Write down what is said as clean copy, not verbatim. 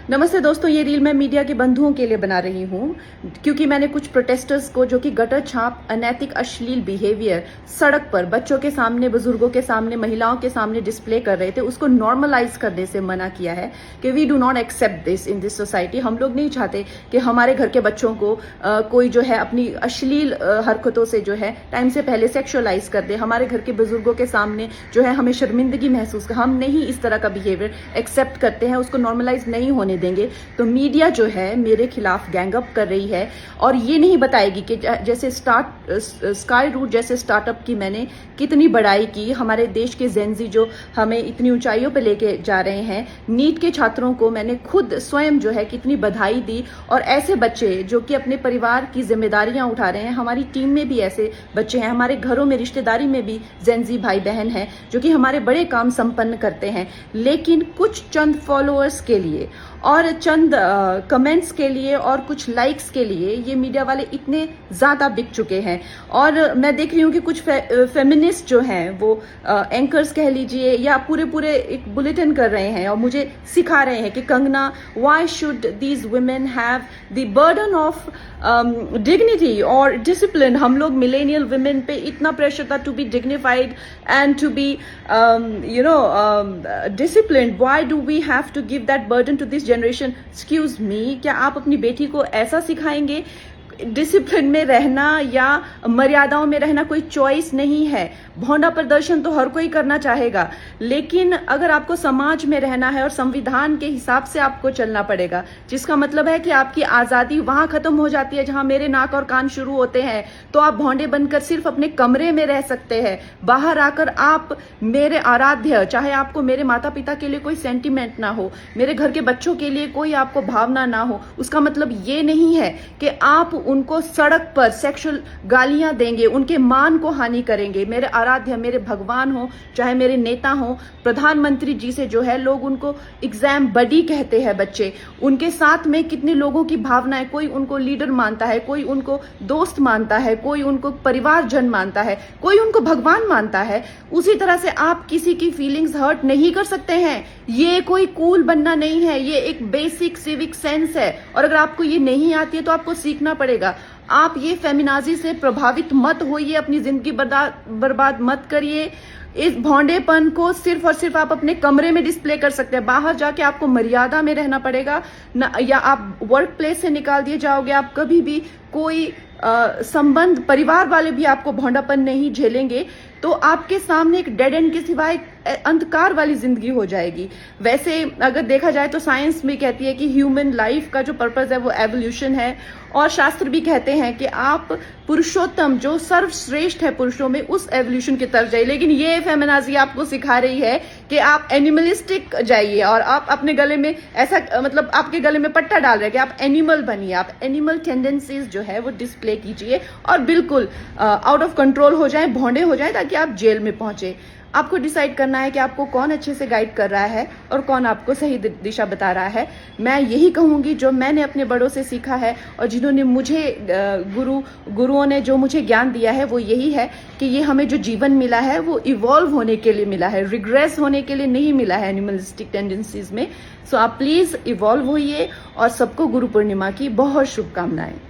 नमस्ते दोस्तों, ये रील मैं मीडिया के बंधुओं के लिए बना रही हूँ क्योंकि मैंने कुछ प्रोटेस्टर्स को जो कि गटर छाप, अनैतिक, अश्लील बिहेवियर सड़क पर बच्चों के सामने, बुजुर्गों के सामने, महिलाओं के सामने डिस्प्ले कर रहे थे, उसको नॉर्मलाइज करने से मना किया है कि we do not accept this in this society. हम लोग नहीं चाहते कि हमारे घर के बच्चों को कोई जो है अपनी अश्लील हरकतों से जो है टाइम से पहले सेक्सुअलाइज कर दे। हमारे घर के बुजुर्गों के सामने जो है हमें शर्मिंदगी महसूस कर, हम नहीं इस तरह का बिहेवियर एक्सेप्ट करते हैं, उसको नॉर्मलाइज नहीं होने देंगे। तो मीडिया जो है मेरे खिलाफ गैंग अप कर रही है और ये नहीं बताएगी कि जैसे स्काई रूट जैसे स्टार्टअप की मैंने कितनी बड़ाई की, हमारे देश के जेनजी जो हमें इतनी ऊंचाइयों पे लेके जा रहे हैं, नीट के छात्रों को मैंने खुद स्वयं जो है कितनी बधाई दी। और ऐसे बच्चे जो कि अपने परिवार की जिम्मेदारियां उठा रहे हैं, हमारी टीम में भी ऐसे बच्चे हैं, हमारे घरों में रिश्तेदारी में भी जेनजी भाई बहन हैं जो कि हमारे बड़े काम संपन्न करते हैं, लेकिन कुछ चंद फॉलोअर्स के लिए और चंद कमेंट्स के लिए और कुछ लाइक्स के लिए ये मीडिया वाले इतने ज्यादा बिक चुके हैं। और मैं देख रही हूँ कि कुछ फेमिनिस्ट जो हैं वो एंकर्स कह लीजिए या पूरे एक बुलेटिन कर रहे हैं और मुझे सिखा रहे हैं कि Kangana, why should these women have the burden of dignity और डिसिप्लिन। हम लोग मिलेनियल वुमेन पे इतना प्रेशर था to be dignified and to be disciplined, why do we have to give that burden to this generation. Excuse me, क्या आप अपनी बेटी को ऐसा सिखाएंगे? डिसिप्लिन में रहना या मर्यादाओं में रहना कोई चॉइस नहीं है। भौंडा प्रदर्शन तो हर कोई करना चाहेगा, लेकिन अगर आपको समाज में रहना है और संविधान के हिसाब से आपको चलना पड़ेगा, जिसका मतलब है कि आपकी आजादी वहां खत्म हो जाती है जहां मेरे नाक और कान शुरू होते हैं। तो आप भौंडे बनकर सिर्फ अपने कमरे में रह सकते हैं। बाहर आकर आप मेरे आराध्य, चाहे आपको मेरे माता पिता के लिए कोई सेंटिमेंट ना हो, मेरे घर के बच्चों के लिए कोई आपको भावना ना हो, उसका मतलब ये नहीं है कि आप उनको सड़क पर सेक्सुअल गालियां देंगे, उनके मान को हानि करेंगे। मेरे आराध्य, मेरे भगवान हो, चाहे मेरे नेता हो, प्रधानमंत्री जी से जो है लोग उनको एग्जाम बडी कहते हैं बच्चे, उनके साथ में कितने लोगों की भावनाएं, कोई उनको लीडर मानता है, कोई उनको दोस्त मानता है, कोई उनको परिवारजन मानता है, कोई उनको भगवान मानता है। उसी तरह से आप किसी की फीलिंग्स हर्ट नहीं कर सकते हैं। ये कोई कूल बनना नहीं है, ये एक बेसिक सिविक सेंस है और अगर आपको ये नहीं आती है तो आपको सीखना पड़ेगा। आप ये फेमिनाजी से प्रभावित मत होइए, अपनी जिंदगी बर्बाद मत करिए। इस भौंडेपन को सिर्फ और सिर्फ आप अपने कमरे में डिस्प्ले कर सकते हैं। बाहर जाके आपको मर्यादा में रहना पड़ेगा ना, या आप वर्क प्लेस से निकाल दिए जाओगे। आप कभी भी कोई संबंध, परिवार वाले भी आपको भौंडापन नहीं झेलेंगे, तो आपके सामने एक डेड एंड के सिवाय अंधकार वाली जिंदगी हो जाएगी। वैसे अगर देखा जाए तो साइंस भी कहती है कि ह्यूमन लाइफ का जो पर्पस है वो एवोल्यूशन है, और शास्त्र भी कहते हैं कि आप पुरुषोत्तम जो सर्वश्रेष्ठ है पुरुषों में, उस एवोल्यूशन की तरफ जाइए। लेकिन ये फेमिनाजी आपको सिखा रही है कि आप एनिमलिस्टिक जाइए और आप अपने गले में ऐसा, मतलब आपके गले में पट्टा डाल रहे हैं कि आप एनिमल बनिए, आप एनिमल टेंडेंसीज जो है वो डिस्प्ले कीजिए और बिल्कुल आउट ऑफ कंट्रोल हो जाए, भौंडे हो जाए, ताकि आप जेल में पहुंचे। आपको डिसाइड करना है कि आपको कौन अच्छे से गाइड कर रहा है और कौन आपको सही दिशा बता रहा है। मैं यही कहूंगी जो मैंने अपने बड़ों से सीखा है और जिन्होंने मुझे गुरुओं ने जो मुझे ज्ञान दिया है वो यही है कि ये हमें जो जीवन मिला है वो इवॉल्व होने के लिए मिला है, रिग्रेस होने के लिए नहीं मिला है एनिमलिस्टिक टेंडेंसीज में। सो आप प्लीज इवॉल्व होइए और सबको गुरु पूर्णिमा की बहुत शुभकामनाएं।